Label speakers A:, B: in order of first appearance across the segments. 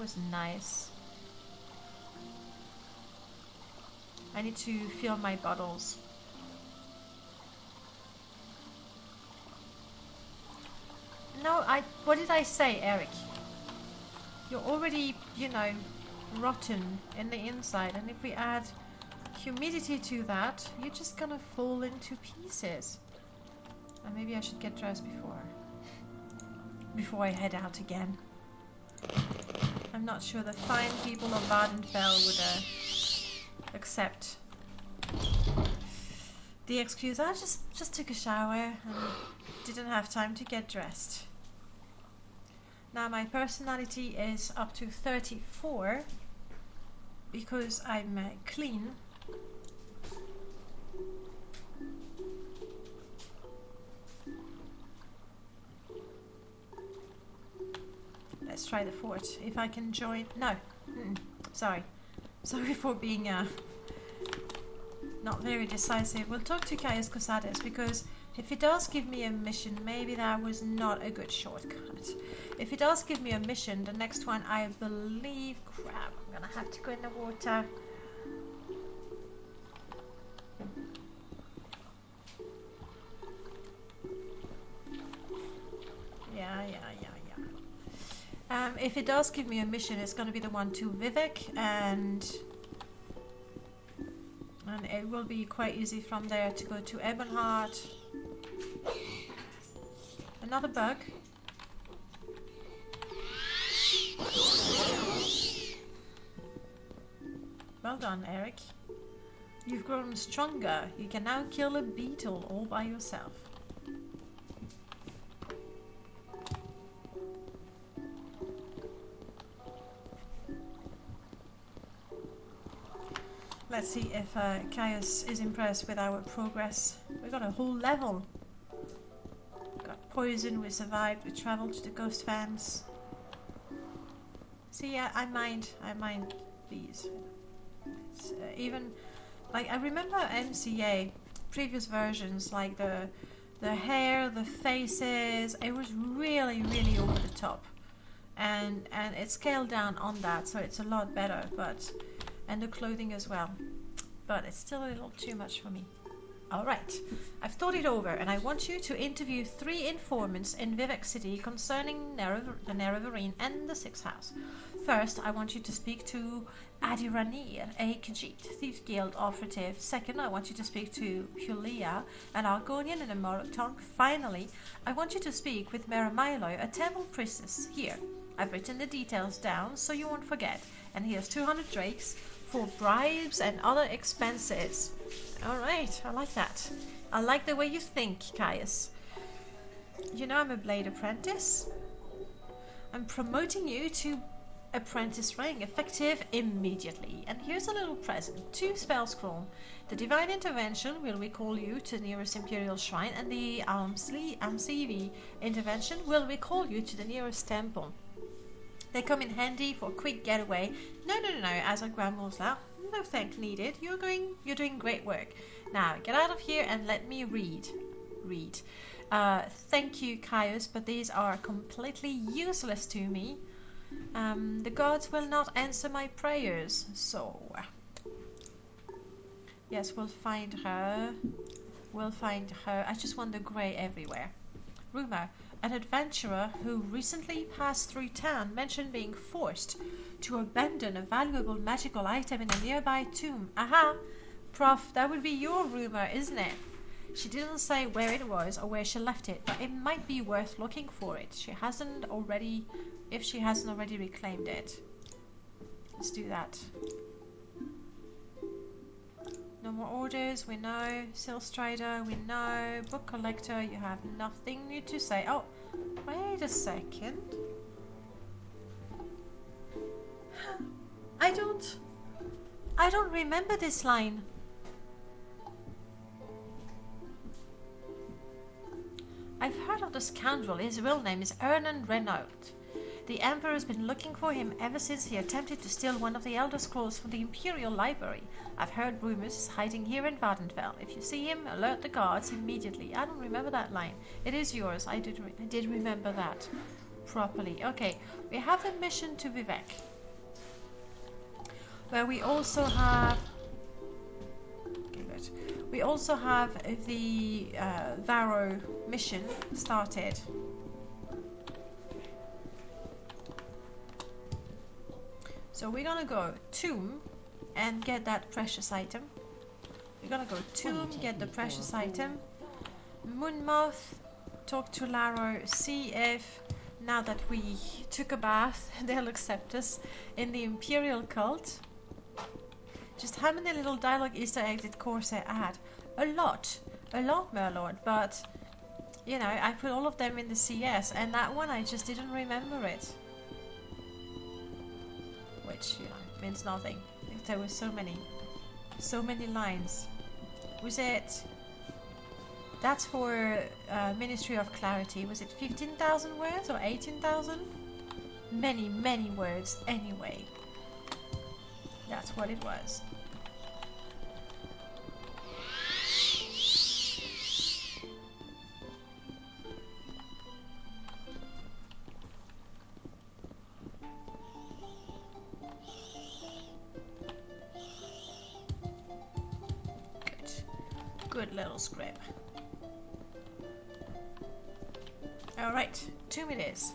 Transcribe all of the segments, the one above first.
A: Was nice. I need to fill my bottles. No, what did I say, Eric? You're already, you know, rotten in the inside, and if we add humidity to that, you're just gonna fall into pieces. And maybe I should get dressed before I head out again. I'm not sure the fine people of Vardenfell would accept the excuse. I just took a shower and didn't have time to get dressed. Now my personality is up to 34 because I'm clean. Let's try the fort. If I can join... No. Sorry. Sorry for being not very decisive. We'll talk to Caius Cosades, because if he does give me a mission, maybe that was not a good shortcut. If he does give me a mission, the next one, I believe... Crap, I'm gonna have to go in the water. Yeah. If it does give me a mission, it's going to be the one to Vivek, and it will be quite easy from there to go to Ebonheart. Another bug. Well done, Eric. You've grown stronger. You can now kill a beetle all by yourself. Let's see if Caius is impressed with our progress. We got a whole level. Got poison, we survived, we traveled to the Ghost Fans. See, I mind these. Even, like, I remember MCA, previous versions, like the hair, the faces, it was really, really over the top. And it scaled down on that, so it's a lot better, but... And the clothing as well. But it's still a little too much for me. Alright, I've thought it over, and I want you to interview 3 informants in Vivek City concerning the Nerevarine and the Sixth House. First, I want you to speak to Adiranir, a Khajiit Thieves Guild operative. Second, I want you to speak to Hulia, an Argonian and a Morok tongue. Finally, I want you to speak with Meramailo, a temple priestess. Here, I've written the details down so you won't forget. And here's 200 drakes for bribes and other expenses. Alright, I like that. I like the way you think, Caius. You know I'm a blade apprentice. I'm promoting you to apprentice rank, effective immediately. And here's a little present. 2 spell scroll. The Divine Intervention will recall you to the nearest Imperial Shrine, and the Amsivi Intervention will recall you to the nearest temple. They come in handy for a quick getaway. No, as a grumbles now. No thanks needed. You're doing great work. Now, get out of here and let me read. Thank you, Caius, but these are completely useless to me. The gods will not answer my prayers, so... Yes, we'll find her. I just want the grey everywhere. Rumor. An adventurer who recently passed through town mentioned being forced to abandon a valuable magical item in a nearby tomb. Aha! Prof, that would be your rumor, isn't it? She didn't say where it was or where she left it, but it might be worth looking for it. If she hasn't already reclaimed it. Let's do that. No more orders, we know. Silstrider, we know. Book collector, you have nothing new to say. Oh, wait a second. I don't remember this line. I've heard of the scoundrel. His real name is Ernan Renaud. The Emperor has been looking for him ever since he attempted to steal one of the Elder Scrolls from the Imperial Library. I've heard rumors he's hiding here in Vardenfell. If you see him, alert the guards immediately. I don't remember that line. It is yours. I did remember that properly. Okay, we have a mission to Vivek. Where we also have... Okay, good. We also have the Varro mission started. So we're gonna go Tomb and get that precious item. We're gonna go Tomb, get the precious item. Moonmouth, talk to Laro, see if now that we took a bath they'll accept us in the Imperial cult. Just how many little dialogue Easter eggs did Corsair add? A lot, my lord, but you know, I put all of them in the CS and that one I just didn't remember it. Which, you know, means nothing. There were so many lines. Was it... That's for Ministry of Clarity. Was it 15,000 words or 18,000? Many, many words anyway. That's what it was. Good little script. Alright, tomb it is.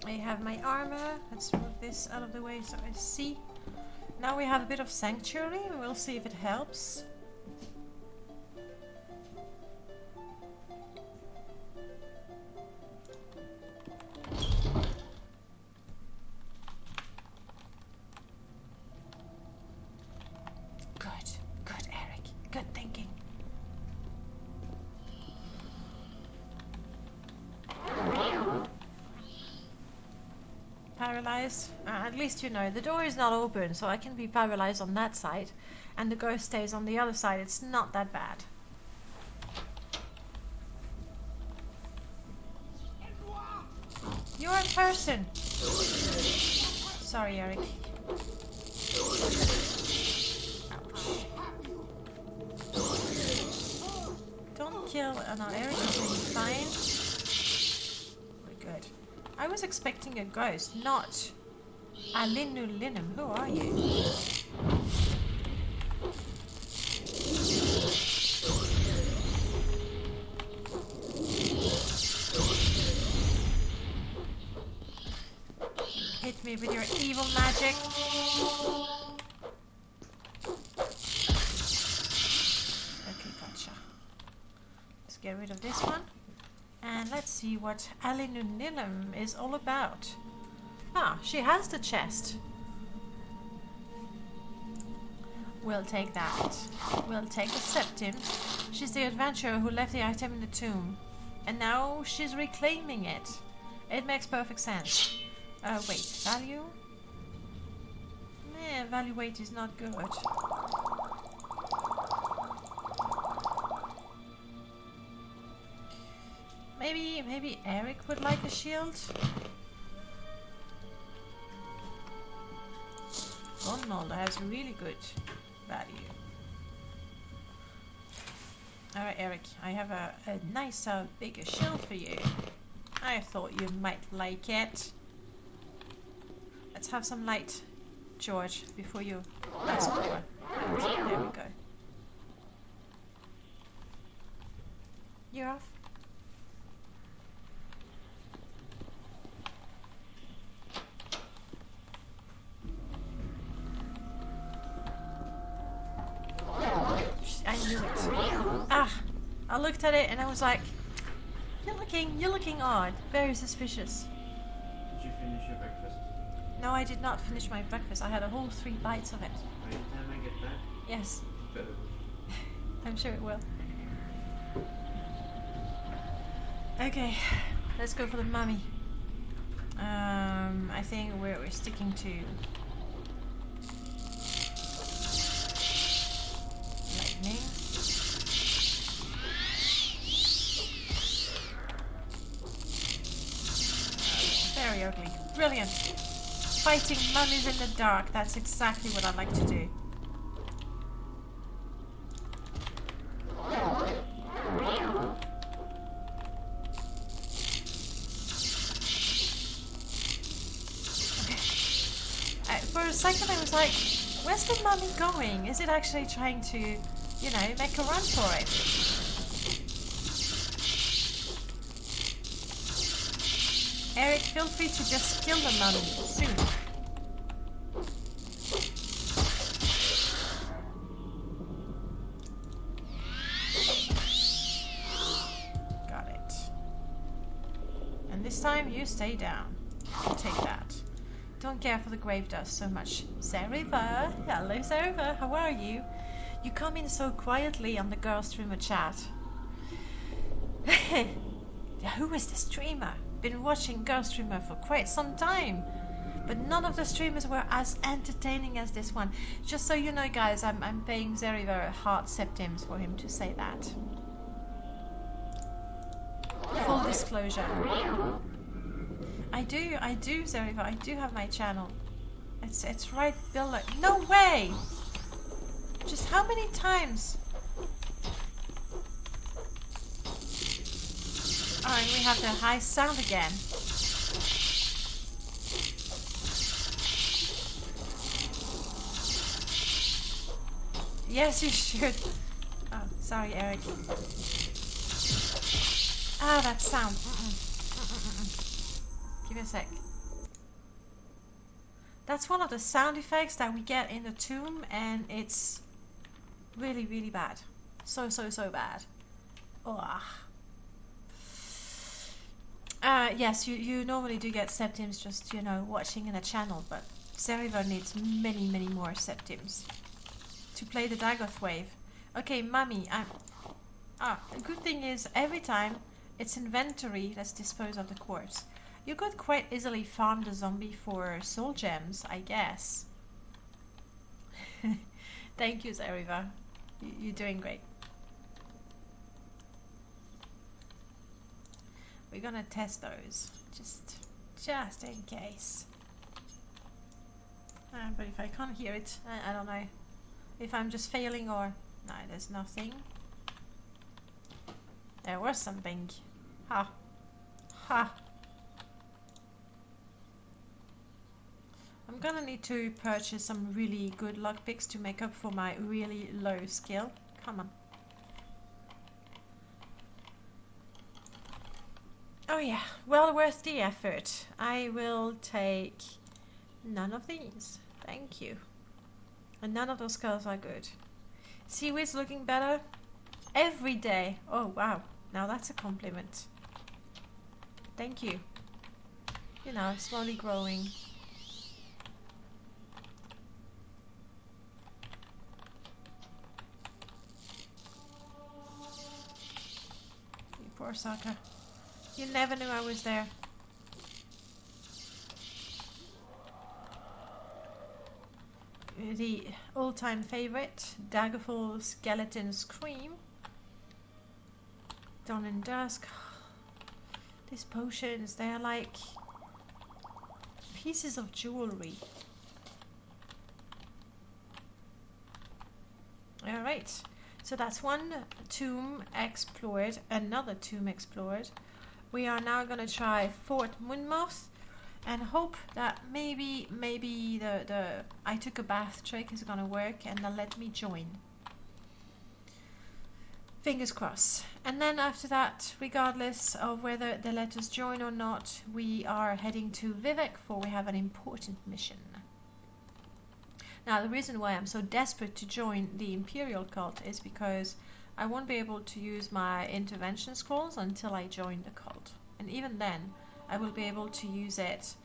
A: I have my armor. Let's move this out of the way so I see. Now we have a bit of sanctuary. We'll see if it helps. Good, Eric. Good thinking. Paralyzed. At least you know the door is not open, so I can be paralyzed on that side, and the ghost stays on the other side. It's not that bad. You're in person. Sorry, Eric. Don't kill. No, Eric is doing fine. We're good. I was expecting a ghost, not Alinu Linum. Who are you? Hit me with your evil magic. Okay, gotcha. Let's get rid of this one. And let's see what Alinunilum is all about. Ah, she has the chest. We'll take that. We'll take the septim. She's the adventurer who left the item in the tomb. And now she's reclaiming it. It makes perfect sense. Wait, value? Meh, value weight is not good. Maybe Eric would like a shield? Gunmold has really good value. Alright, Eric, I have a nicer, bigger shield for you. I thought you might like it. Let's have some light, George, before you ask for it. Right, there we go. You're off. I knew it. Ah, I looked at it and I was like, you're looking odd. Very suspicious.
B: Did you finish your breakfast?
A: No, I did not finish my breakfast. I had a whole 3 bites of it.
B: By the time I get back?
A: Yes.
B: Better.
A: I'm sure it will. Okay, let's go for the mummy. I think we're sticking to lightning. Very ugly. Brilliant. Fighting mummies in the dark. That's exactly what I like to do. second I was like, where's the mummy going? Is it actually trying to, you know, make a run for it? Eric, feel free to just kill the mummy soon. Got it. And this time you stay down. I'll take that. Don't care for the grave dust so much. Zeriva! Hello Zeriva, how are you? You come in so quietly on the girl streamer chat. Who is the streamer? Been watching girl streamer for quite some time. But none of the streamers were as entertaining as this one. Just so you know guys, I'm paying Zeriva heart septims for him to say that. Full disclosure. I do, Zeriva. I do have my channel. It's right below. No way! Just how many times? Oh, and we have the high sound again. Yes, you should. Oh, sorry, Eric. Ah, that sound. Give me a sec. That's one of the sound effects that we get in the tomb, and it's really, really bad. So bad. Oh. Yes, you normally do get septims just, you know, watching in a channel, but Zeriva needs many, many more septims to play the Dagoth wave. Okay, mummy, the good thing is, every time it's inventory, let's dispose of the corpse. You could quite easily farm the zombie for soul gems, I guess. Thank you, Zeriva. You're doing great. We're gonna test those, just in case. But if I can't hear it, I don't know if I'm just failing or... No, there's nothing. There was something. Ha. Ha. I'm gonna need to purchase some really good lockpicks to make up for my really low skill. Come on. Oh yeah, well worth the effort. I will take none of these. Thank you. And none of those skulls are good. Seaweed's looking better every day. Oh wow, now that's a compliment. Thank you. You know, slowly growing. You poor sucker. You never knew I was there. The all-time favorite, Daggerfall Skeleton Scream. Dawn and Dusk. These potions, they are like pieces of jewelry. Alright, so that's one tomb explored, another tomb explored. We are now going to try Fort Moonmoth and hope that maybe the I took a bath trick is going to work and they'll let me join. Fingers crossed. And then after that, regardless of whether they let us join or not, we are heading to Vivek for we have an important mission. Now the reason why I'm so desperate to join the Imperial cult is because I won't be able to use my intervention scrolls until I join the cult. And even then, I will be able to use it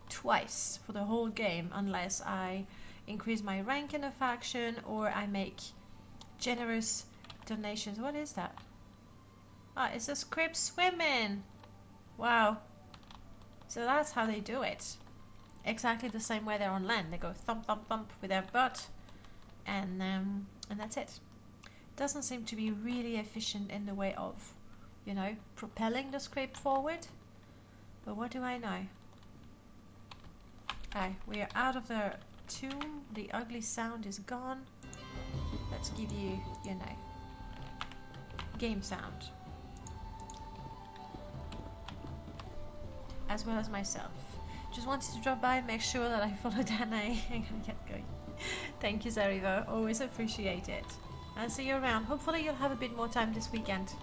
A: twice for the whole game unless I increase my rank in a faction or I make generous donations. What is that? Ah, it's a script swimming! Wow. So that's how they do it. Exactly the same way they're on land. They go thump thump thump with their butt and that's it. Doesn't seem to be really efficient in the way of, you know, propelling the script forward. But what do I know? Okay, we are out of the tomb. The ugly sound is gone. Let's give you, you know, game sound. As well as myself. Just wanted to drop by and make sure that I followed Anna and get going. Thank you, Zarivo. Always appreciate it. I'll see you around. Hopefully you'll have a bit more time this weekend.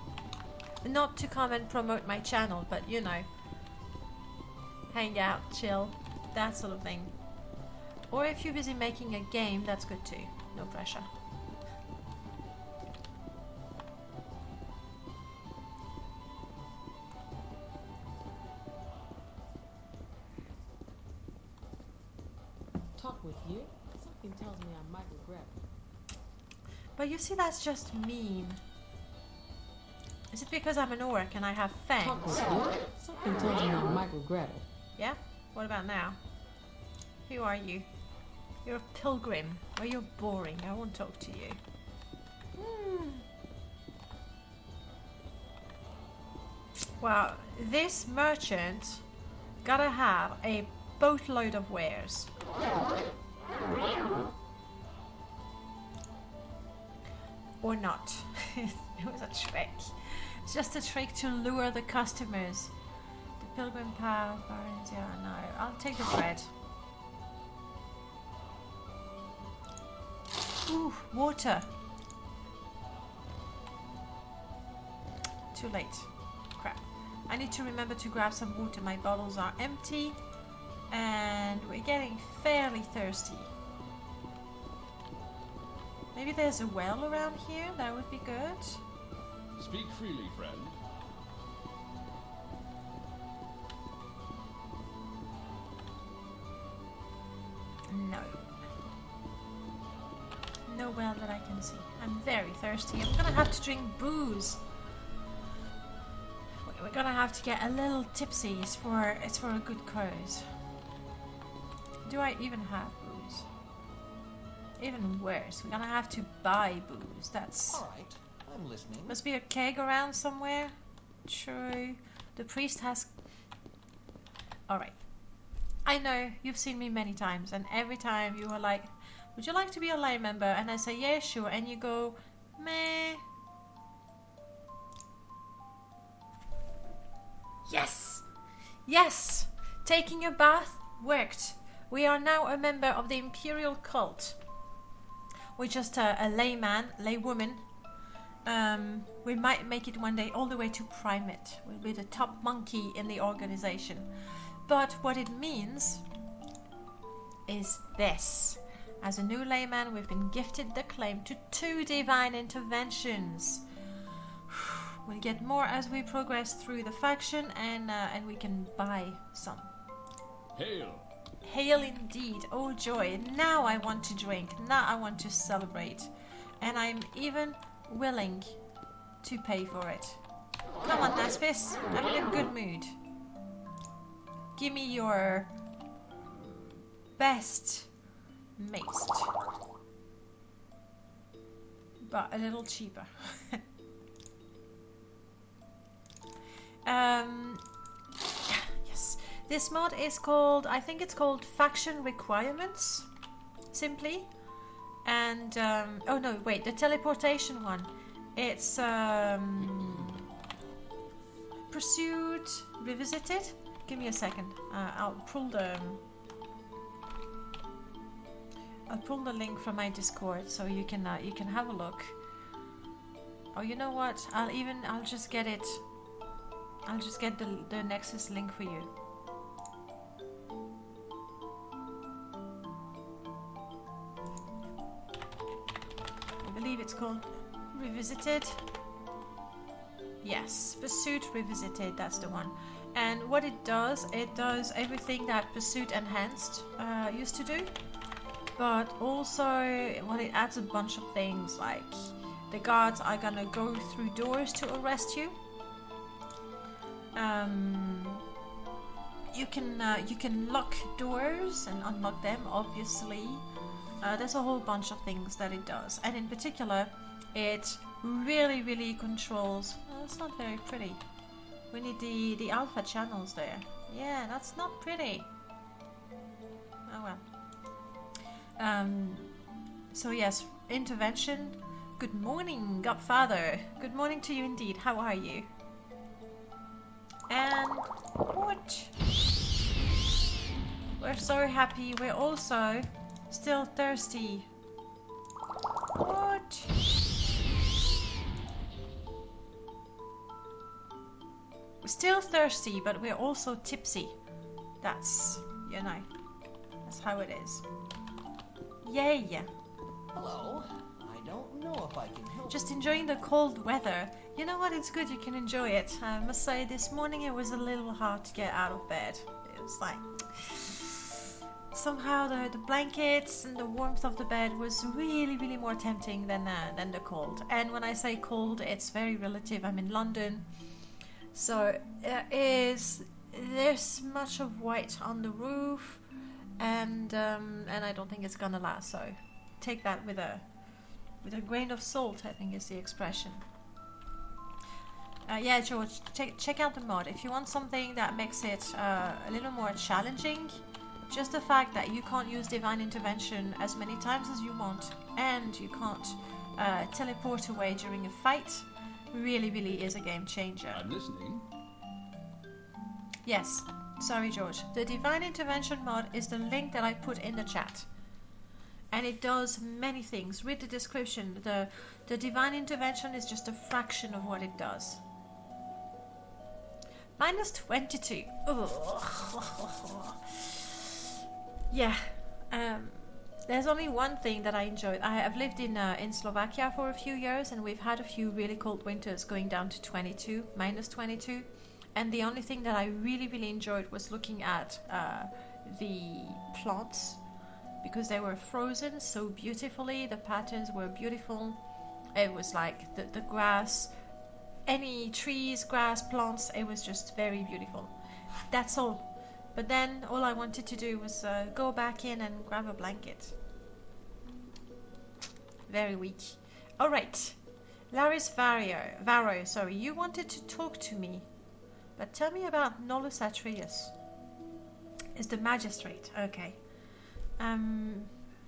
A: Not to come and promote my channel, but you know, hang out, chill, that sort of thing. Or if you're busy making a game, that's good too. No pressure.
C: Talk with you? Something tells me I might regret it.
A: But you see, that's just mean. Is it because I'm an orc and I have fangs?
C: Talk with you? Something tells me I might regret it.
A: Yeah? What about now? Who are you? You're a pilgrim. Or you're boring. I won't talk to you. Wow, this merchant gotta have a boatload of wares. Or not. It was a trick. It's just a trick to lure the customers. The pilgrim path, barons, yeah, no. I'll take the bread. Ooh, water. Too late. Crap. I need to remember to grab some water. My bottles are empty. And we're getting fairly thirsty. Maybe there's a well around here? That would be good.
D: Speak freely, friend.
A: No. No well that I can see. I'm very thirsty. I'm gonna have to drink booze. We're gonna have to get a little tipsy. It's for a good cause. Do I even have booze? Even worse, we're gonna have to buy booze. That's...
E: Alright, I'm listening.
A: Must be a keg around somewhere. True. The priest has... Alright. I know, you've seen me many times, and every time you are like, would you like to be a lay member? And I say, yeah, sure. And you go, meh. Yes! Yes! Taking a bath worked. We are now a member of the Imperial Cult. We're just a layman, laywoman. We might make it one day all the way to primate. We'll be the top monkey in the organization. But what it means is this. As a new layman, we've been gifted the claim to 2 divine interventions. We'll get more as we progress through the faction, and we can buy some.
D: Hail!
A: Hail indeed, oh joy. Now I want to drink, now I want to celebrate. And I'm even willing to pay for it. Come on, Naspis, I'm in a good mood. Give me your best maced. But a little cheaper. Yes. This mod is called, I think it's called Faction Requirements, simply. And, oh no, wait, the teleportation one. It's, Pursued, Revisited. Give me a second. I'll pull the link from my Discord so you can have a look. Oh, you know what? I'll just get it. I'll just get the Nexus link for you. I believe it's called Revisited. Yes, Pursuit Revisited, that's the one. And what it does everything that Pursuit Enhanced used to do. But also, well, it adds a bunch of things, like the guards are gonna go through doors to arrest you. You can lock doors and unlock them, obviously. There's a whole bunch of things that it does, and in particular, it really controls. Oh, that's not very pretty. We need the alpha channels there. Yeah, that's not pretty. Oh well. So yes, intervention. Good morning, Godfather. Good morning to you indeed. How are you? And what? We're so happy. We're also still thirsty. What? We're still thirsty, but we're also tipsy. That's, you know, that's how it is. Yay!
E: Hello. I don't know if I can help.
A: Just enjoying the cold weather. You know what? It's good you can enjoy it. I must say, this morning it was a little hard to get out of bed. It was like... somehow the blankets and the warmth of the bed was really more tempting than the cold. And when I say cold, it's very relative. I'm in London, so there's much of white on the roof, and I don't think it's gonna last. So take that with a grain of salt, I think is the expression. Yeah, George, check out the mod if you want something that makes it a little more challenging. Just the fact that you can't use Divine Intervention as many times as you want, and you can't teleport away during a fight, really is a game changer.
D: I'm listening.
A: Yes, sorry George. The Divine Intervention mod is the link that I put in the chat. And it does many things. Read the description. The Divine Intervention is just a fraction of what it does. Minus 22. Ugh. Yeah, there's only one thing that I enjoyed. I have lived in Slovakia for a few years, and we've had a few really cold winters going down to 22, minus 22. And the only thing that I really enjoyed was looking at the plants, because they were frozen so beautifully. The patterns were beautiful. It was like the grass, any trees, grass, plants, it was just very beautiful. That's all. But then all I wanted to do was go back in and grab a blanket. Very weak. Alright. Laris Varro, sorry, you wanted to talk to me. But tell me about Nolus Atreus. Is the magistrate. Okay.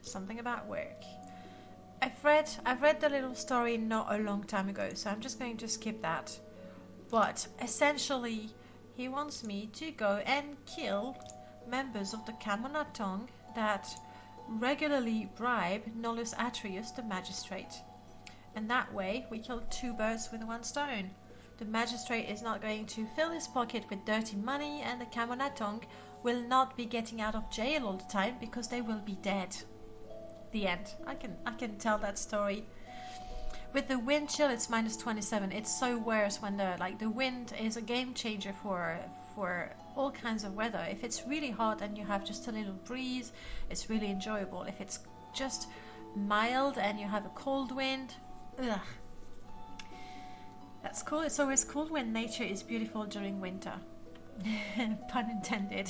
A: Something about work. I've read the little story not a long time ago, so I'm just going to skip that. But essentially, he wants me to go and kill members of the Camonatong that regularly bribe Nolus Atreus, the magistrate. And that way, we kill two birds with one stone. The magistrate is not going to fill his pocket with dirty money, and the Camonatong will not be getting out of jail all the time because they will be dead. The end. I can tell that story. With the wind chill, it's minus 27. It's so worse when the wind is a game changer for all kinds of weather. If it's really hot and you have just a little breeze, it's really enjoyable. If it's just mild and you have a cold wind, ugh. That's cool. It's always cool when nature is beautiful during winter. Pun intended.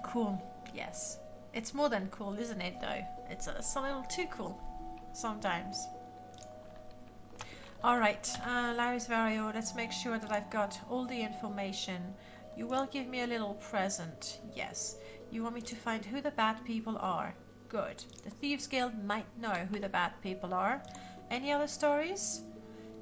A: Cool. Yes. It's more than cool, isn't it, though? It's a little too cool sometimes. Alright, Laris Vario, let's make sure that I've got all the information. You will give me a little present. Yes. You want me to find who the bad people are. Good. The Thieves Guild might know who the bad people are. Any other stories?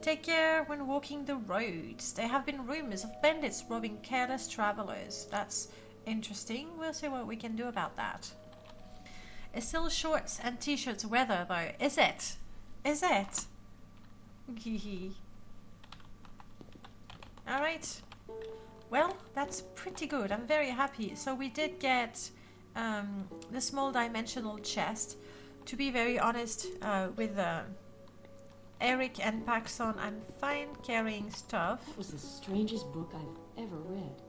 A: Take care when walking the roads. There have been rumors of bandits robbing careless travelers. That's interesting. We'll see what we can do about that. It's still shorts and t-shirts weather though. Is it? Is it? Alright. Well, that's pretty good. I'm very happy. So we did get the small dimensional chest. To be very honest, with Eric and Paxson, I'm fine carrying stuff.
C: That was the strangest book I've ever read.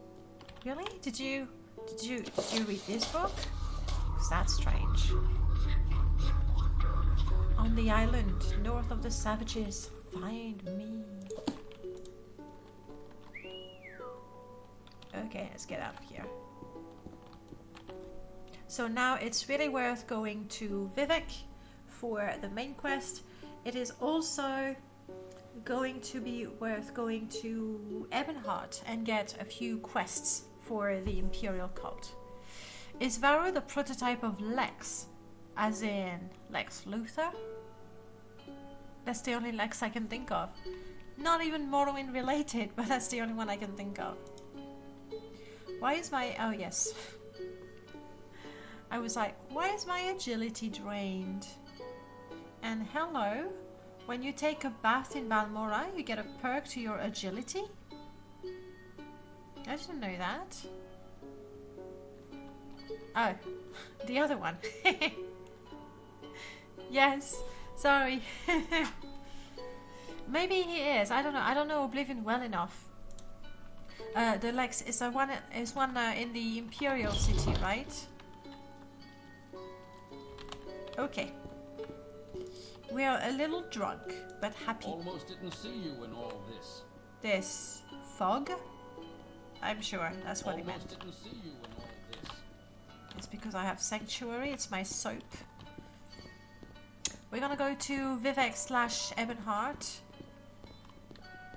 A: Really? Did you read this book? 'Cause that's strange. On the island, north of the savages, find me. Okay, let's get out of here. So now it's really worth going to Vivek for the main quest. It is also going to be worth going to Ebonheart and get a few quests for the Imperial Cult. Is Varro the prototype of Lex? As in Lex Luthor? That's the only Lex I can think of. Not even Morrowind related, but that's the only one I can think of. Why is my... oh yes. I was like, why is my agility drained? And hello, when you take a bath in Balmora, you get a perk to your agility? I didn't know that. Oh, the other one. Yes, sorry. Maybe he is. I don't know. I don't know Oblivion well enough. The Lex is one in the Imperial City, right? Okay. We are a little drunk, but happy.
D: Almost didn't see you in all this.
A: This fog? I'm sure that's what he meant.
D: Almost didn't see you in all this.
A: It's because I have Sanctuary. It's my soap. We're gonna go to Vivek / Ebonheart.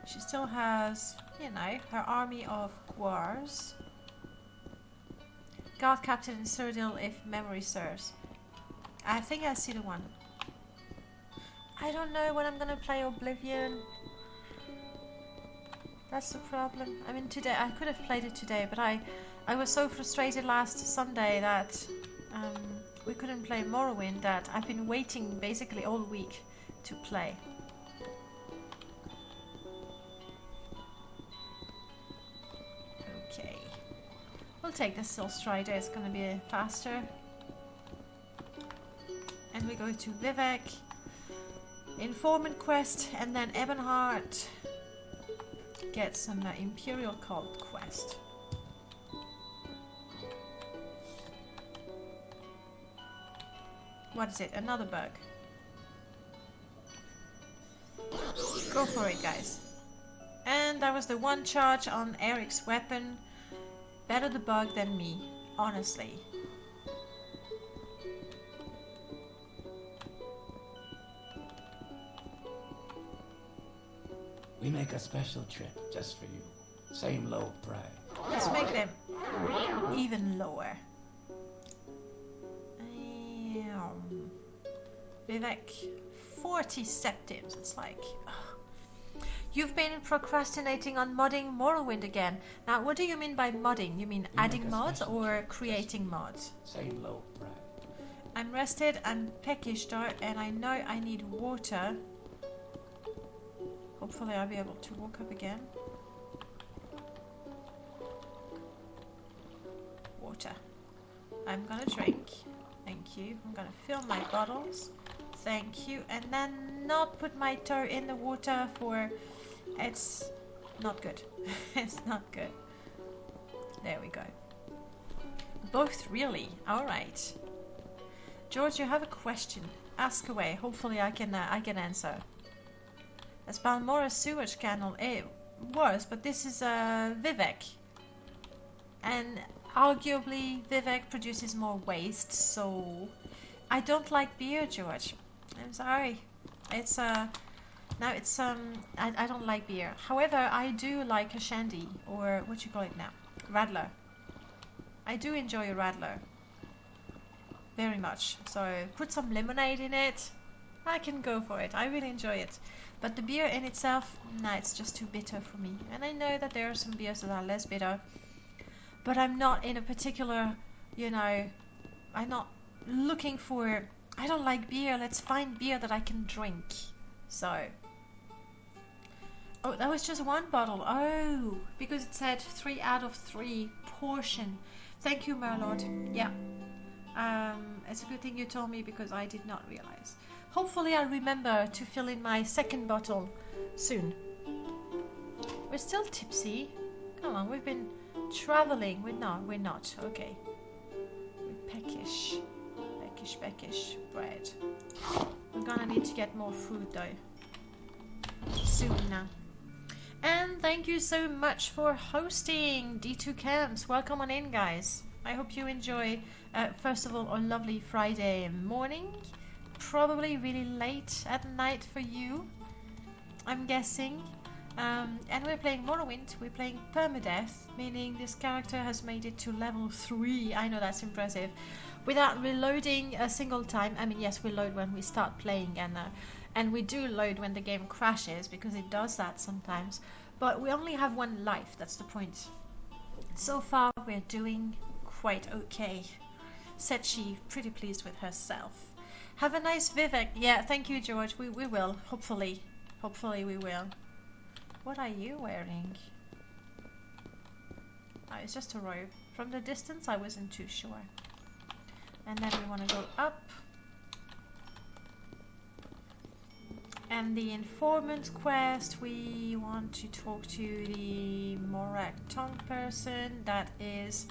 A: She still has, you know, her army of Guars. Guard Captain in Cyrodiil if memory serves. I think I see the one. I don't know when I'm gonna play Oblivion. That's the problem. I mean, today I could have played it today, but I was so frustrated last Sunday that we couldn't play Morrowind that I've been waiting basically all week to play. Okay. We'll take the Still Strider, it's gonna be faster. And we go to Vivek. Informant quest, and then Ebonheart. Get some Imperial Cult quest. What is it? Another bug. Go for it, guys. And that was the one charge on Eric's weapon. Better the bug than me, honestly.
F: We make a special trip just for you. Same low price.
A: Let's make them even lower. Vivek, 40 septims. It's like... ugh. You've been procrastinating on modding Morrowind again. Now, what do you mean by modding? You mean adding mods or creating mods?
F: Same low price.
A: I'm rested, I'm peckish though, and I know I need water. Hopefully I'll be able to walk up again. Water. I'm gonna drink. Thank you. I'm gonna fill my bottles. Thank you. And then not put my toe in the water for... it's not good. It's not good. There we go. Both really. Alright. George, you have a question. Ask away. Hopefully I can answer. That's Balmora's sewage canal. It was, but this is Vivek. And arguably Vivek produces more waste, so... I don't like beer, George. I'm sorry. It's I don't like beer. However, I do like a shandy, or what you call it now? Radler. I do enjoy a Radler. Very much. So put some lemonade in it. I can go for it. I really enjoy it. But the beer in itself, nah, it's just too bitter for me. And I know that there are some beers that are less bitter. But I'm not in a particular, you know, I'm not looking for, I don't like beer, let's find beer that I can drink. So. Oh, that was just one bottle. Oh, because it said 3 out of 3 portion. Thank you, Merlord. Yeah. It's a good thing you told me because I did not realize. Hopefully I'll remember to fill in my second bottle soon. We're still tipsy. Come on, we've been traveling. We're not. Okay. We're peckish. Peckish bread. We're gonna need to get more food though. Soon now. And thank you so much for hosting D2 Camps. Welcome on in, guys. I hope you enjoy, first of all, a lovely Friday morning. Probably really late at night for you, I'm guessing. And we're playing Morrowind. We're playing Perma-death, meaning this character has made it to level 3. I know that's impressive. Without reloading a single time. I mean, yes, we load when we start playing, and we do load when the game crashes, because it does that sometimes. But we only have 1 life, that's the point. So far, we're doing quite okay. said she, pretty pleased with herself. Have a nice Vivek. Yeah, thank you, George. We will. Hopefully. Hopefully we will. What are you wearing? Oh, it's just a robe. From the distance, I wasn't too sure. And then we want to go up. And the informant quest, we want to talk to the Morak tongue person that is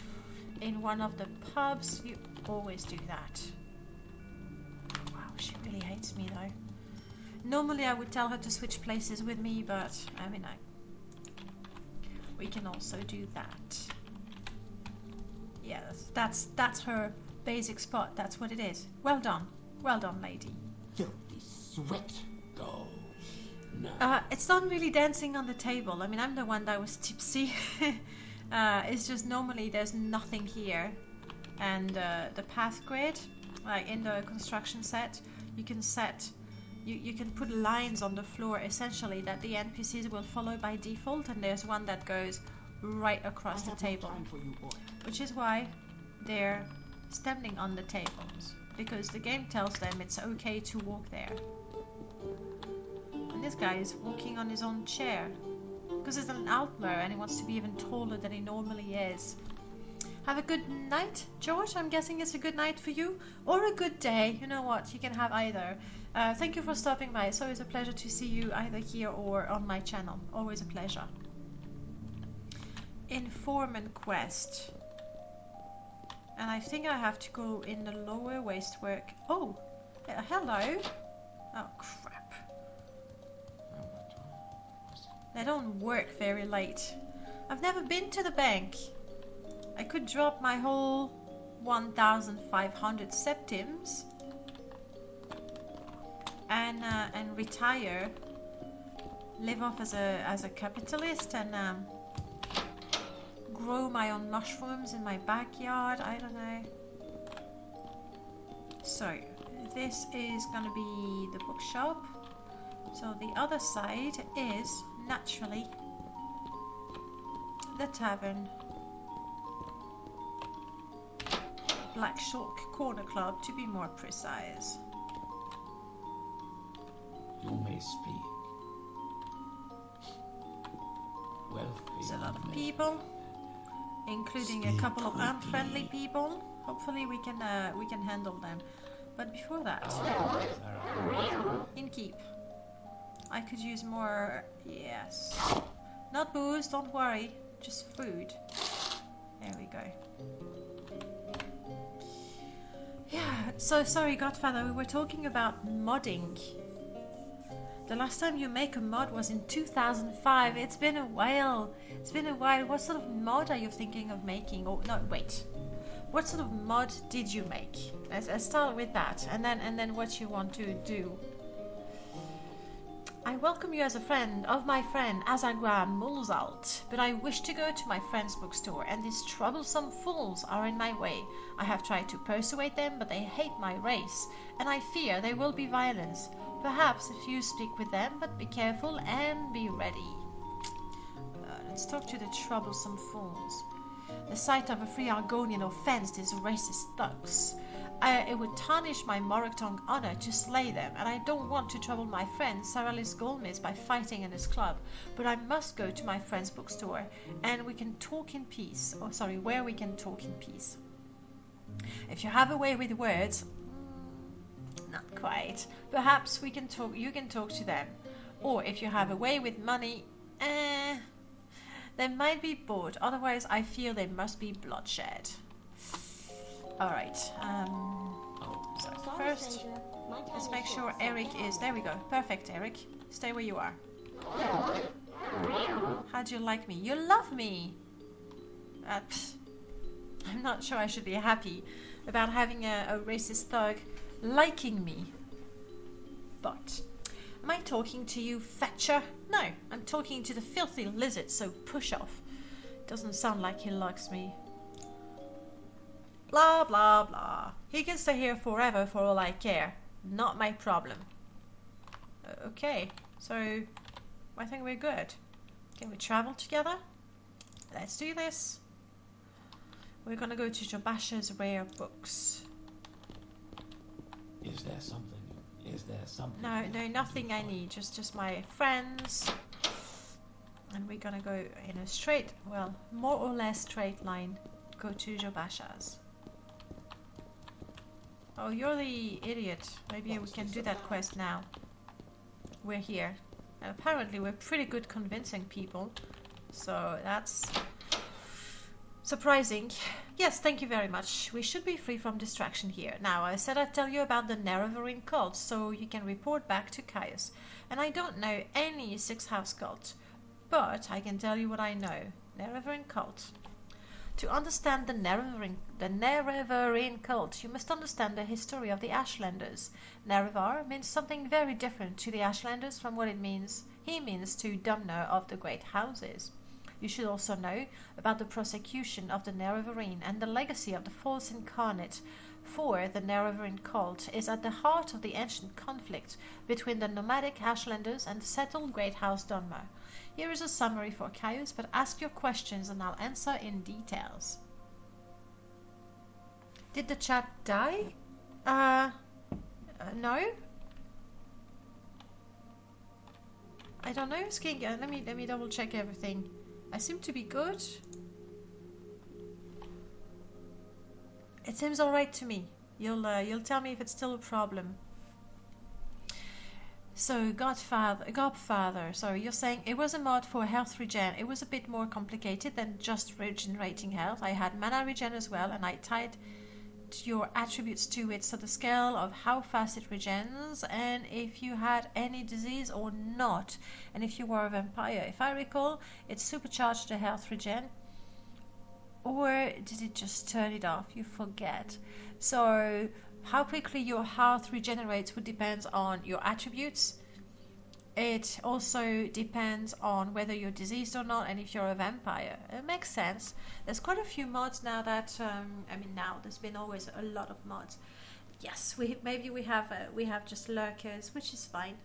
A: in one of the pubs. You always do that. Wow, she really hates me though. Normally I would tell her to switch places with me, but I mean, we can also do that. Yeah, that's her basic spot. That's what it is. Well done, lady.
F: Filthy sweat. Go. No.
A: It's not really dancing on the table. I mean, I'm the one that was tipsy. It's just normally there's nothing here, and the path grid, like in the construction set, you can set. You can put lines on the floor essentially that the NPCs will follow by default, and there's one that goes right across the table, which is why they're standing on the tables, because the game tells them it's okay to walk there. And this guy is walking on his own chair because he's an Altmer and he wants to be even taller than he normally is. Have a good night, George. I'm guessing it's a good night for you, or a good day. You know what? You can have either. Thank you for stopping by. It's always a pleasure to see you either here or on my channel. Always a pleasure. Informant quest. And I think I have to go in the lower waste work. Oh, hello. Oh, crap. They don't work very late. I've never been to the bank. I could drop my whole 1,500 septims and retire, live off as a capitalist, and grow my own mushrooms in my backyard. I don't know. So this is gonna be the bookshop. So the other side is naturally the tavern. Black Shark Corner Club, to be more precise.
F: You may speak. Wealthy.
A: There's a lot of people, including a couple of unfriendly people. Hopefully we can handle them. But before that, innkeep. I could use more. Yes, not booze. Don't worry, just food. There we go. Yeah, so sorry, Godfather, we were talking about modding. The last time you make a mod was in 2005. It's been a while. It's been a while. What sort of mod are you thinking of making? Oh, no, wait. What sort of mod did you make? Let's start with that, and then what you want to do. I welcome you as a friend of my friend Azagua Mulzalt, but I wish to go to my friend's bookstore, and these troublesome fools are in my way. I have tried to persuade them, but they hate my race, and I fear there will be violence. Perhaps if you speak with them, but be careful and be ready. Let's talk to the troublesome fools. The sight of a free Argonian offends these racist thugs. It would tarnish my Morocton honor to slay them, and I don't want to trouble my friend Saralis Golmis by fighting in his club, but I must go to my friend's bookstore, and we can talk in peace. Oh, sorry, where we can talk in peace. If you have a way with words, not quite. Perhaps we can talk. You can talk to them, or if you have a way with money, they might be bored. Otherwise, I feel there must be bloodshed. Alright, so first, let's make sure Eric is... There we go. Perfect, Eric. Stay where you are. How do you like me? You love me! I'm not sure I should be happy about having a racist thug liking me. But, am I talking to you, Fetcher? No, I'm talking to the filthy lizard, so push off. Doesn't sound like he likes me. Blah, blah, blah. He can stay here forever for all I care. Not my problem. Okay, so I think we're good. Can we travel together? Let's do this. We're gonna go to Jobasha's rare books.
F: Is there something? Is there something?
A: No,
F: we
A: no,
F: can
A: nothing
F: do
A: I
F: for you?
A: need. Just my friends. And we're gonna go in a straight, well, more or less straight line. Go to Jobasha's. Oh, you're the idiot. Maybe we can do that quest now. We're here. And apparently we're pretty good convincing people. So that's surprising. Yes, thank you very much. We should be free from distraction here. Now, I said I'd tell you about the Nerevarine cult, so you can report back to Caius. And I don't know any Sixth House cult, but I can tell you what I know. Nerevarine cult. To understand the Nerevarine cult, you must understand the history of the Ashlanders. Nerevar means something very different to the Ashlanders from what it means. He means to Domner of the Great Houses. You should also know about the prosecution of the Nerevarine and the legacy of the false incarnate, for the Nerevarine cult is at the heart of the ancient conflict between the nomadic Ashlanders and the settled Great House Dunmer. Here is a summary for Caius, but ask your questions and I'll answer in details. Did the chat die? No? I don't know, Skink. Let me double check everything. I seem to be good. It seems alright to me. You'll tell me if it's still a problem. So, Godfather, sorry, you're saying it was a mod for health regen. It was a bit more complicated than just regenerating health. I had mana regen as well, and I tied your attributes to it, so the scale of how fast it regens, and if you had any disease or not, and if you were a vampire. If I recall, it supercharged the health regen, or did it just turn it off? You forget. So how quickly your health regenerates would depend on your attributes. It also depends on whether you're diseased or not, and if you're a vampire. It makes sense. There's quite a few mods now that there's been always a lot of mods. Yes, we have just lurkers, which is fine.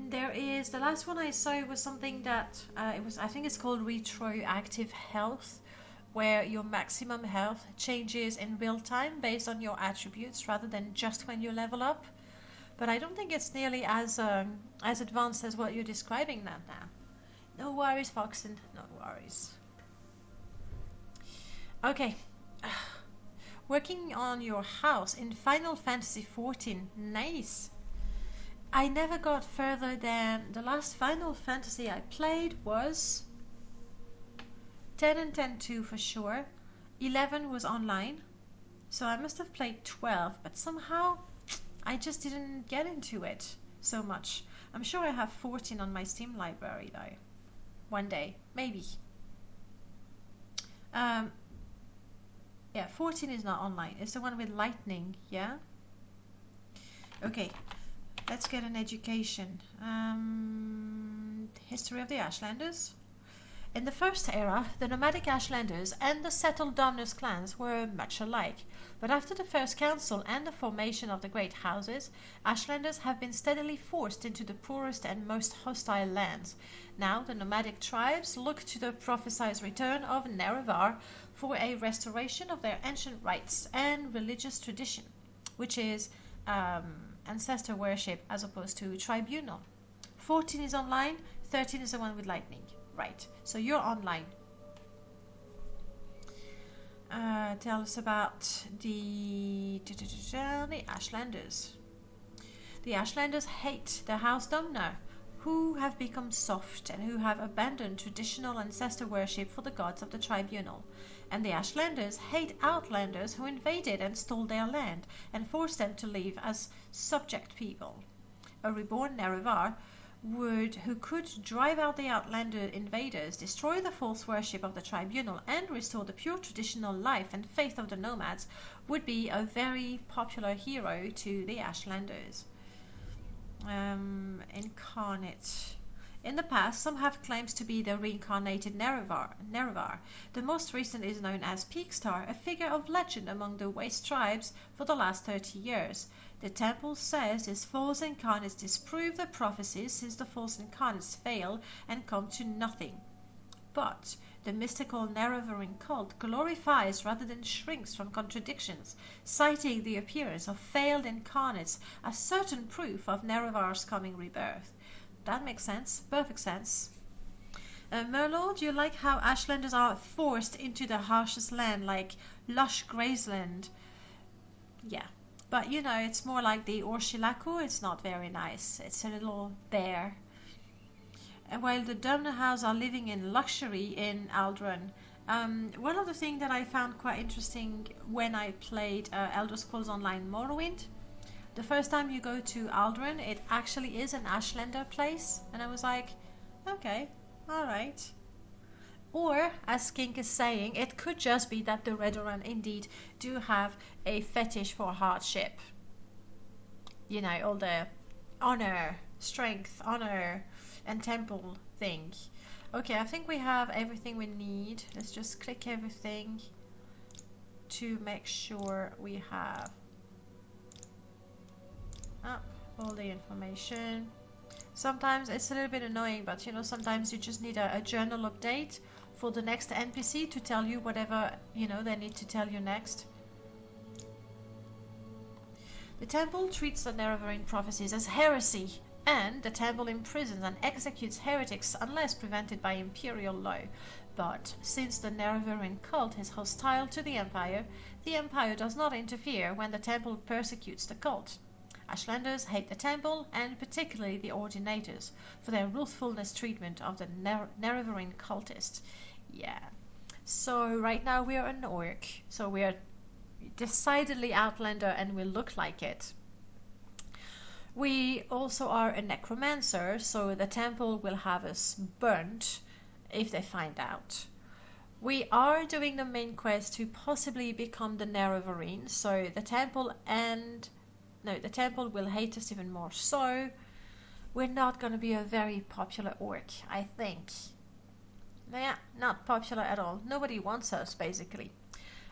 A: There is the last one I saw was something that I think it's called retroactive health, where your maximum health changes in real time based on your attributes rather than just when you level up. But I don't think it's nearly as advanced as what you're describing that now. No worries, Foxen. No worries. Okay. Working on your house in Final Fantasy XIV. Nice. I never got further than the last Final Fantasy I played was 10 and 10-2 for sure. 11 was online. So I must have played 12, but somehow I just didn't get into it so much. I'm sure I have 14 on my Steam library though. One day, maybe. Yeah, 14 is not online. It's the one with lightning, yeah? Okay, let's get an education. History of the Ashlanders. In the first era, the nomadic Ashlanders and the settled Domnus clans were much alike, but after the First Council and the formation of the Great Houses, Ashlanders have been steadily forced into the poorest and most hostile lands. Now the nomadic tribes look to the prophesied return of Nerevar for a restoration of their ancient rites and religious tradition, which is ancestor worship as opposed to tribunal. 14 is online, 13 is the one with lightning. Right, so you're online. Tell us about the Ashlanders. The Ashlanders hate the House Domner, who have become soft and who have abandoned traditional ancestor worship for the gods of the tribunal. And the Ashlanders hate Outlanders who invaded and stole their land and forced them to live as subject people. A reborn Nerevar who could drive out the Outlander invaders, destroy the false worship of the tribunal, and restore the pure traditional life and faith of the nomads, would be a very popular hero to the Ashlanders. Incarnate. In the past, some have claims to be the reincarnated Nerevar. The most recent is known as Peakstar, a figure of legend among the Waste tribes for the last 30 years. The temple says his false incarnates disprove the prophecies, since the false incarnates fail and come to nothing. But the mystical Nerevarine cult glorifies rather than shrinks from contradictions, citing the appearance of failed incarnates as certain proof of Nerevar's coming rebirth. That makes sense. Perfect sense. Merlord, do you like how Ashlanders are forced into the harshest land, like lush grazeland? Yeah. But, you know, it's more like the Orchilaku. It's not very nice. It's a little bare. And while the Domnahouse are living in luxury in Aldrun, one of the things that I found quite interesting when I played Elder Scrolls Online Morrowind, the first time you go to Aldrun, it actually is an Ashlander place. And I was like, okay, alright. Or, as Skink is saying, it could just be that the Redoran indeed do have a fetish for hardship. You know, all the honor, strength, honor, and temple thing. Okay, I think we have everything we need. Let's just click everything to make sure we have up all the information. Sometimes it's a little bit annoying, but you know, sometimes you just need a journal update for the next NPC to tell you whatever, you know, they need to tell you next. The temple treats the Nerevarine prophecies as heresy, and the temple imprisons and executes heretics unless prevented by imperial law. But since the Nerevarine cult is hostile to the Empire does not interfere when the temple persecutes the cult. Ashlanders hate the temple, and particularly the Ordinators, for their ruthless treatment of the Nerevarine cultists. Yeah. So right now we are an orc, so we are decidedly Outlander and we look like it. We also are a necromancer, so the temple will have us burnt if they find out. We are doing the main quest to possibly become the Nerevarine, so the temple will hate us even more. So we're not going to be a very popular orc, I think. Yeah, not popular at all. Nobody wants us, basically.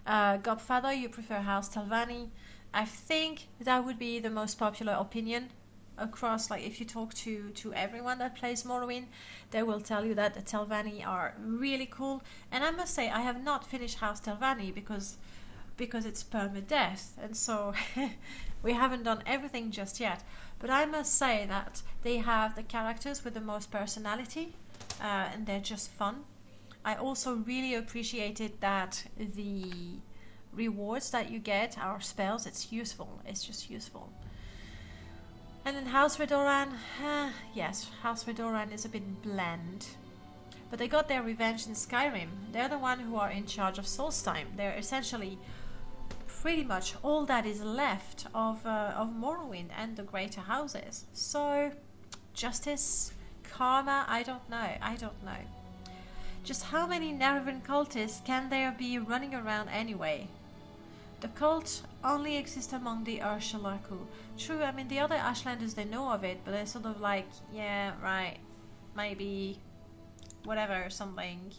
A: Godfather, you prefer House Telvanni. I think that would be the most popular opinion across, like if you talk to everyone that plays Morrowind, they will tell you that the Telvanni are really cool. And I must say, I have not finished House Telvanni because it's perma-death, and so we haven't done everything just yet. But I must say that they have the characters with the most personality, and they're just fun. I also really appreciated that the rewards that you get are spells. It's useful. It's just useful. And then House Redoran, yes, House Redoran is a bit bland. But they got their revenge in Skyrim. They're the one who are in charge of Solstheim. They're essentially pretty much all that is left of Morrowind and the greater houses. So, justice, karma, I don't know. Just how many Nerevarine cultists can there be running around anyway? The cult only exists among the Ursulaku. True, I mean the other Ashlanders, they know of it, but they're sort of like, yeah, right, maybe, whatever, something.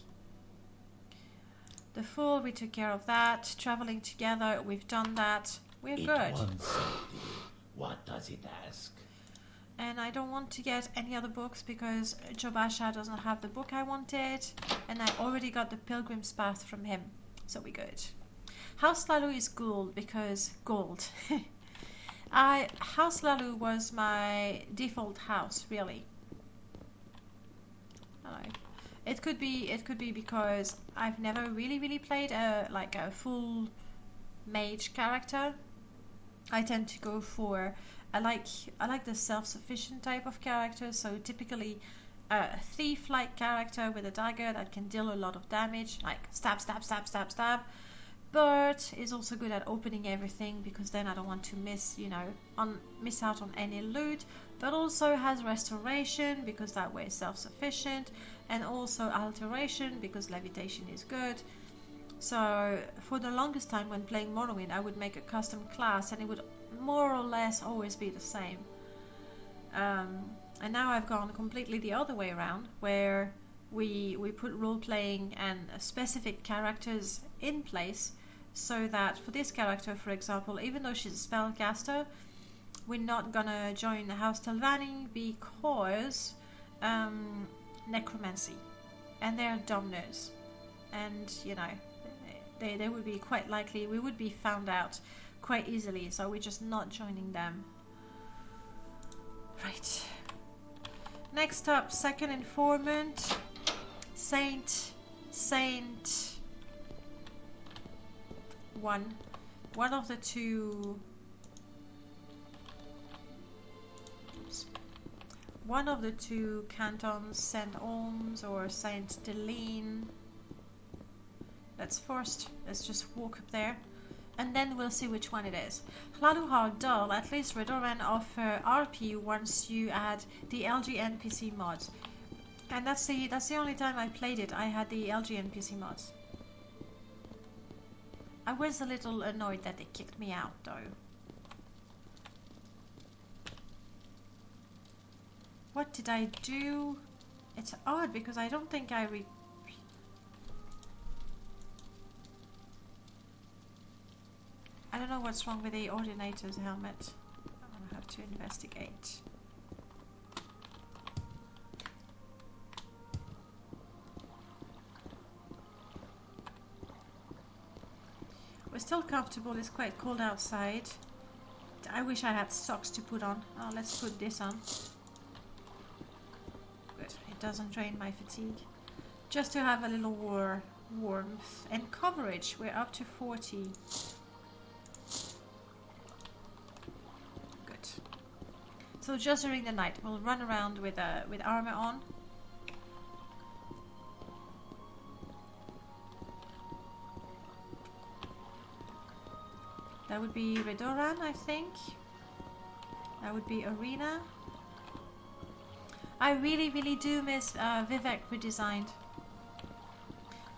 A: The Fool, we took care of that. Traveling together, we've done that. We're good.
F: Wants something. What does it ask?
A: And I don't want to get any other books because Jobasha doesn't have the book I wanted, and I already got the Pilgrim's Path from him, so we're good. House Lalu is gold because gold. House Lalu was my default house, really. Hello. It could be because I've never really played a full mage character. I tend to go for I like the self-sufficient type of character, so typically a thief-like character with a dagger that can deal a lot of damage, like stab, but is also good at opening everything because then I don't want to miss out on any loot, but also has restoration because that way is self-sufficient, and also alteration because levitation is good. So for the longest time when playing Morrowind, I would make a custom class and it would more or less always be the same. And now I've gone completely the other way around, where we put role-playing and specific characters in place, so that for this character, for example, even though she's a spellcaster, we're not gonna join the House Telvanni because necromancy. and they're dominers, and you know, they would be quite likely, we would be found out quite easily, so we're just not joining them. Right. Next up, second informant, Saint. One of the two. Oops. One of the two cantons, Saint Olms or Saint Deline. Let's just walk up there, and then we'll see which one it is. Hlaluhar Dull, at least Redoran offer RP once you add the LG NPC mods. And that's the only time I played it, I had the LG NPC mods. I was a little annoyed that they kicked me out though. What did I do? It's odd because I don't think I don't know what's wrong with the Ordinator's helmet. I'll have to investigate. We're still comfortable, it's quite cold outside. I wish I had socks to put on. Oh, let's put this on. Good, it doesn't drain my fatigue. Just to have a little warmth. And coverage, we're up to 40. Good. So just during the night, we'll run around with armor on. That would be Redoran, I think. That would be Arena. I really, really do miss Vivek redesigned.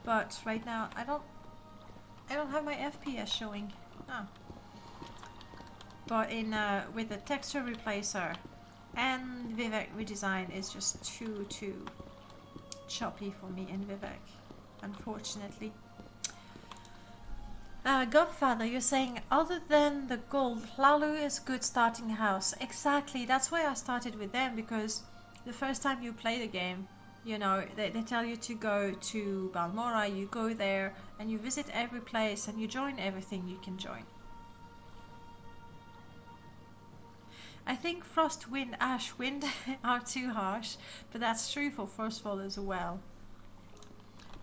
A: But right now, I don't have my FPS showing. Oh. But in with the texture replacer and Vivek redesign is just too choppy for me in Vivek, unfortunately. Godfather, you're saying other than the gold, Hlalu is good starting house. Exactly, that's why I started with them, because the first time you play the game, you know, they tell you to go to Balmora, you go there and you visit every place and you join everything you can join. I think Frost Wind, Ash Wind are too harsh, but that's true for Frostfall as well.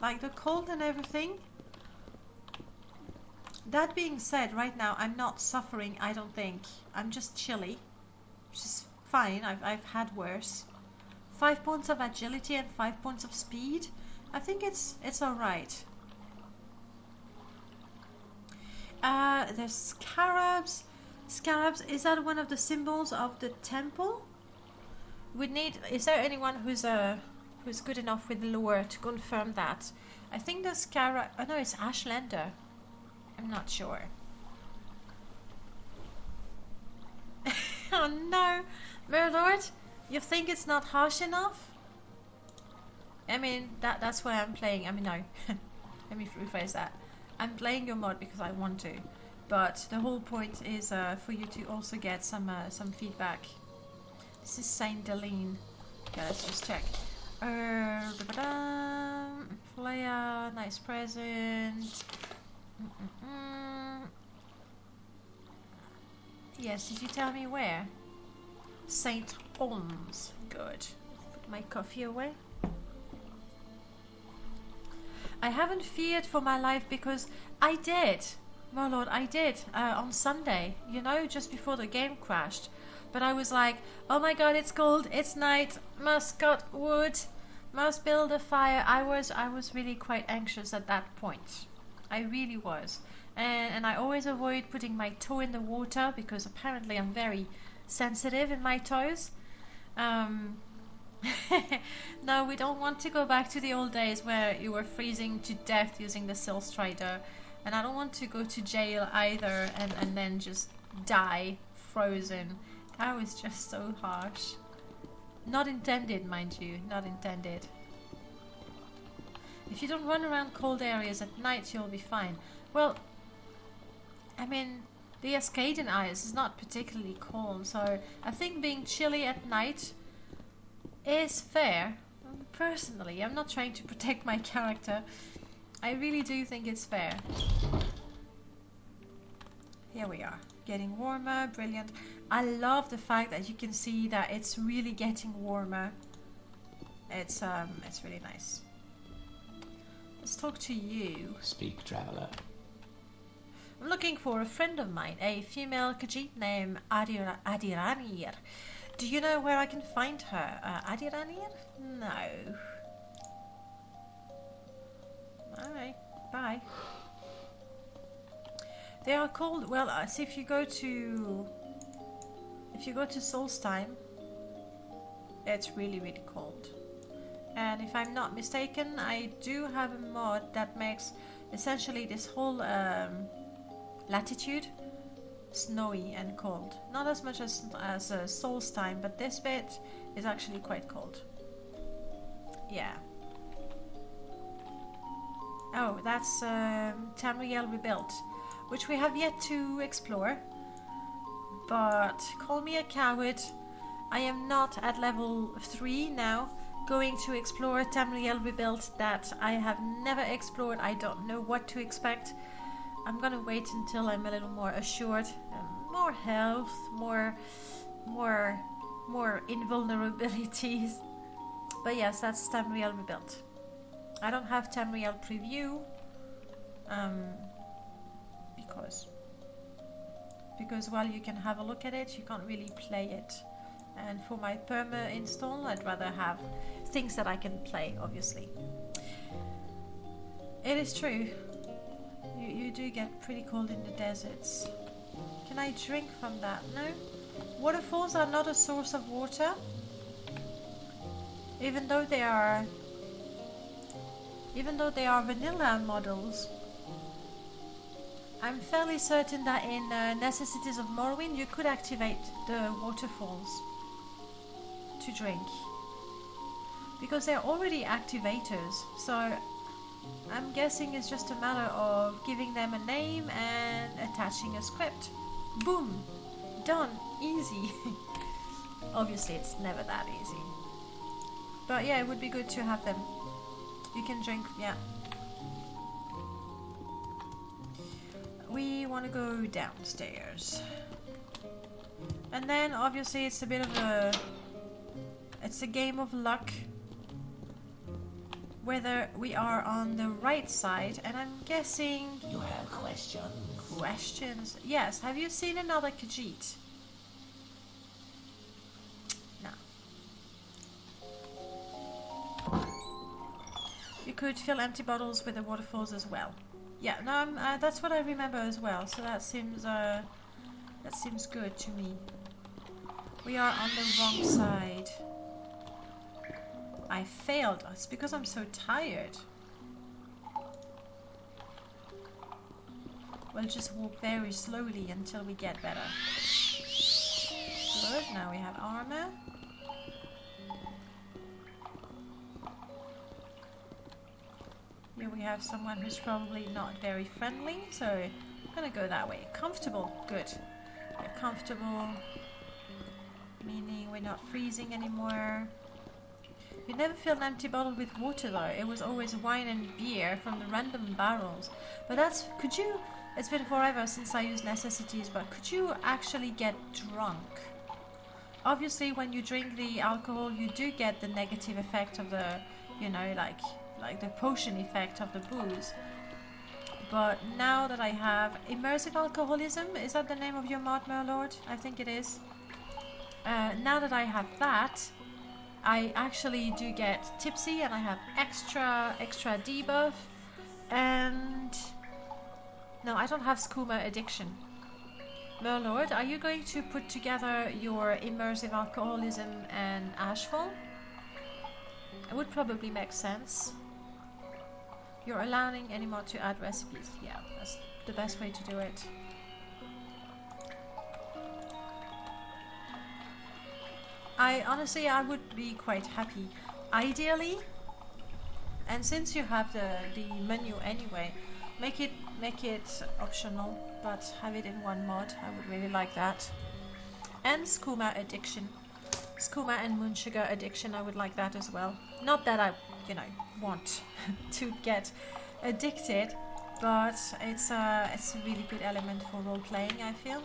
A: Like the cold and everything. That being said, right now I'm not suffering, I don't think. I'm just chilly, which is fine, I've had worse. 5 points of agility and 5 points of speed. I think it's alright. There's scarabs. Scarabs, is that one of the symbols of the temple? Is there anyone who's good enough with lore to confirm that? I think the scarab, oh no, it's Ashlander. I'm not sure. Oh no, Merlord, you think it's not harsh enough? I mean, that's why I'm playing. I mean, no, let me rephrase that. I'm playing your mod because I want to, but the whole point is for you to also get some feedback. This is Saint Deline. Okay, let's just check. Flea, nice present. Yes, did you tell me where? Saint Olms. Good. Put my coffee away. I haven't feared for my life because I did. My lord, I did. On Sunday, you know, just before the game crashed. But I was like, oh my god, it's cold, it's night, must cut wood, must build a fire. I was really quite anxious at that point. I really was. And I always avoid putting my toe in the water because apparently I'm very sensitive in my toes. No, we don't want to go back to the old days where you were freezing to death using the Sill Strider. And I don't want to go to jail either and then just die frozen. That was just so harsh. Not intended, mind you, not intended. If you don't run around cold areas at night, you'll be fine. Well, I mean, the Ascadian Isles is not particularly cold, so I think being chilly at night is fair. Personally, I'm not trying to protect my character. I really do think it's fair. Here we are, getting warmer, brilliant. I love the fact that you can see that it's really getting warmer. It's really nice. Let's talk to you.
F: Speak, traveler.
A: I'm looking for a friend of mine, a female Khajiit named Adiranir. Do you know where I can find her? Adiranir? No. Alright, bye. They are called, well, see if you go to Solstheim, it's really, really cold. And if I'm not mistaken, I do have a mod that makes essentially this whole latitude snowy and cold. Not as much as Solstheim, but this bit is actually quite cold. Yeah. Oh, that's Tamriel Rebuilt, which we have yet to explore. But call me a coward. I am not at level 3 now, going to explore Tamriel Rebuilt that I have never explored. I don't know what to expect. I'm gonna wait until I'm a little more assured. More health, more invulnerabilities. But yes, that's Tamriel Rebuilt. I don't have Tamriel Preview. Because while you can have a look at it, you can't really play it. And for my perma install, I'd rather have things that I can play, obviously. It is true. You do get pretty cold in the deserts. Can I drink from that? No? Waterfalls are not a source of water. Even though they are vanilla models. I'm fairly certain that in Necessities of Morrowind you could activate the waterfalls to drink. Because they're already activators, so I'm guessing it's just a matter of giving them a name and attaching a script. Boom! Done! Easy! Obviously it's never that easy. But yeah, it would be good to have them. You can drink, yeah. We want to go downstairs. And then obviously it's a bit of a... It's a game of luck. Whether we are on the right side, and I'm guessing...
F: You have questions?
A: Questions? Yes, have you seen another Khajiit? No. You could fill empty bottles with the waterfalls as well. Yeah, no, that's what I remember as well, so that seems good to me. We are on the wrong side. I failed. It's because I'm so tired. We'll just walk very slowly until we get better. Good, now we have armor. Here we have someone who's probably not very friendly, so I'm gonna go that way. Comfortable, good. We're comfortable, meaning we're not freezing anymore. You never filled an empty bottle with water though. It was always wine and beer from the random barrels. But that's, could you, it's been forever since I used necessities, but could you actually get drunk? Obviously when you drink the alcohol you do get the negative effect of the, you know, like the potion effect of the booze. But now that I have immersive alcoholism, is that the name of your mod, Merlord? I think it is. Now that I have that, I actually do get tipsy and I have extra debuff. And no, I don't have skooma addiction. Merlord, are you going to put together your immersive alcoholism and ashfall? It would probably make sense. You're allowing any mod to add recipes. Yeah, that's the best way to do it. Honestly, I would be quite happy. Ideally, and since you have the menu anyway, make it optional, but have it in one mod. I would really like that. And skooma addiction. skooma and moon sugar addiction. I would like that as well. Not that I, you know, want to get addicted, but it's a really good element for role playing, I feel.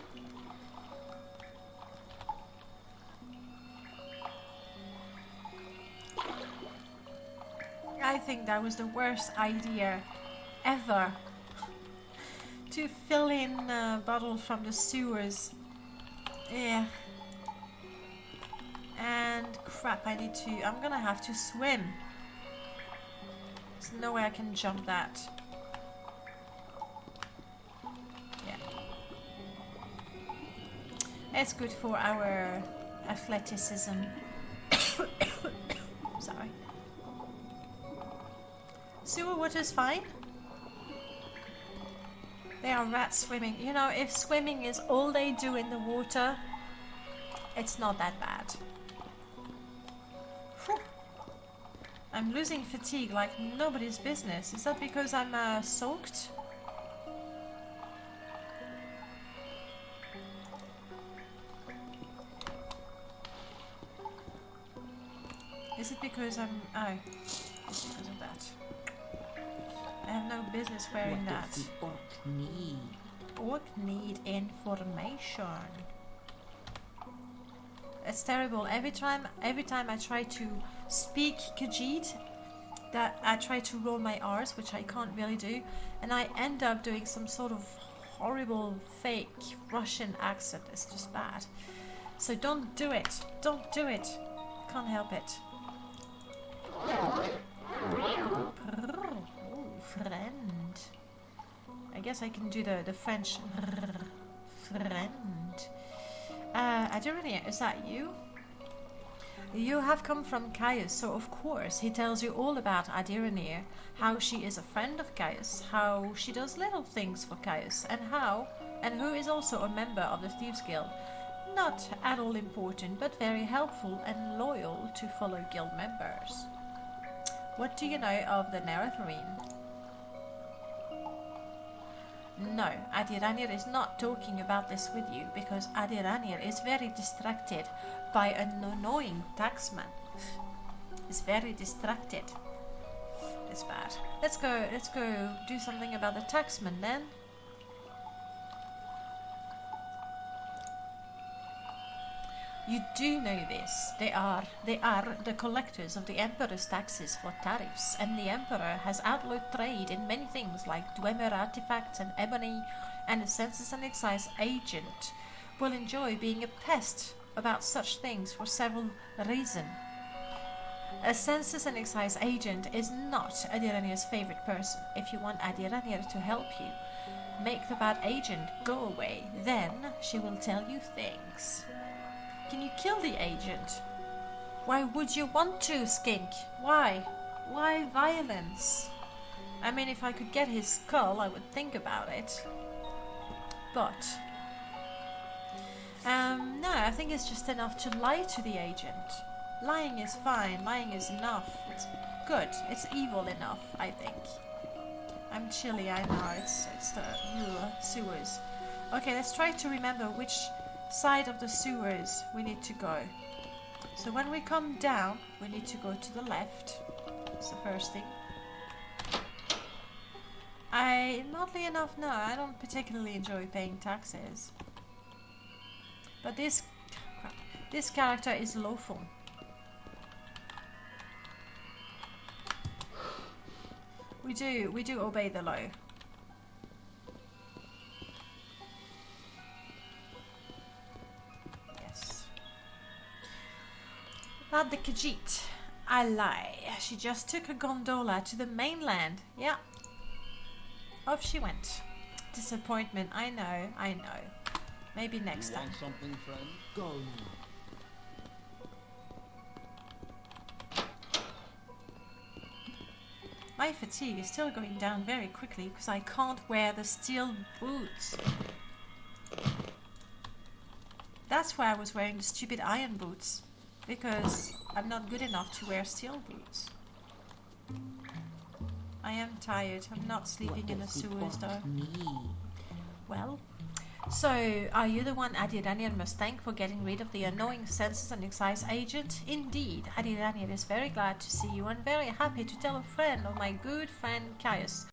A: I think that was the worst idea ever. To fill in a bottle from the sewers. Yeah. And crap, I'm gonna have to swim. There's no way I can jump that. Yeah. It's good for our athleticism. Sorry. Sewer water's fine. They are rats swimming. You know, if swimming is all they do in the water, it's not that bad. Whew. I'm losing fatigue like nobody's business. Is that because I'm soaked? Is it because I'm... Oh, it's because of that. I have no business wearing that.
E: What does the orc need?
A: Orc need information. It's terrible. Every time I try to speak Khajiit, that I try to roll my R's, which I can't really do, and I end up doing some sort of horrible fake Russian accent. It's just bad. So don't do it. Don't do it. Can't help it. Friend. I guess I can do the French. Friend. Adirinia, is that you? You have come from Caius, so of course he tells you all about Adirinia, how she is a friend of Caius, how she does little things for Caius, and who is also a member of the Thieves Guild. Not at all important, but very helpful and loyal to fellow guild members. What do you know of the Neratharine? No, Adiranir is not talking about this with you because Adiranir is very distracted by an annoying taxman. He's very distracted. It's bad. Let's go do something about the taxman then. You do know this. They are the collectors of the Emperor's taxes for tariffs, and the Emperor has outlawed trade in many things like Dwemer artifacts and ebony, and the Census and Excise agent will enjoy being a pest about such things for several reasons. A Census and Excise agent is not Adiranir's favorite person. If you want Adiranir to help you make the bad agent go away, then she will tell you things. Can you kill the agent? Why would you want to, Skink? Why? Why violence? I mean, if I could get his skull, I would think about it. But... no, I think it's just enough to lie to the agent. Lying is fine. Lying is enough. It's good. It's evil enough, I think. I'm chilly, I know. It's the sewers. Okay, let's try to remember which side of the sewers we need to go. So when we come down, we need to go to the left. That's the first thing. Oddly enough, no, I don't particularly enjoy paying taxes. But this character is lawful. We do obey the law. Yes. About the Khajiit, I lie. She just took a gondola to the mainland. Yeah. Off she went. Disappointment, I know. Maybe next time.
D: Want something, friend?
E: Go now.
A: My fatigue is still going down very quickly because I can't wear the steel boots. That's why I was wearing the stupid iron boots. Because I'm not good enough to wear steel boots. I am tired. I'm not sleeping in the sewers though. Well, So, are you the one Adiranian must thank for getting rid of the annoying census and excise agent? Indeed, Adiranian is very glad to see you and very happy to tell a friend of my good friend Caius.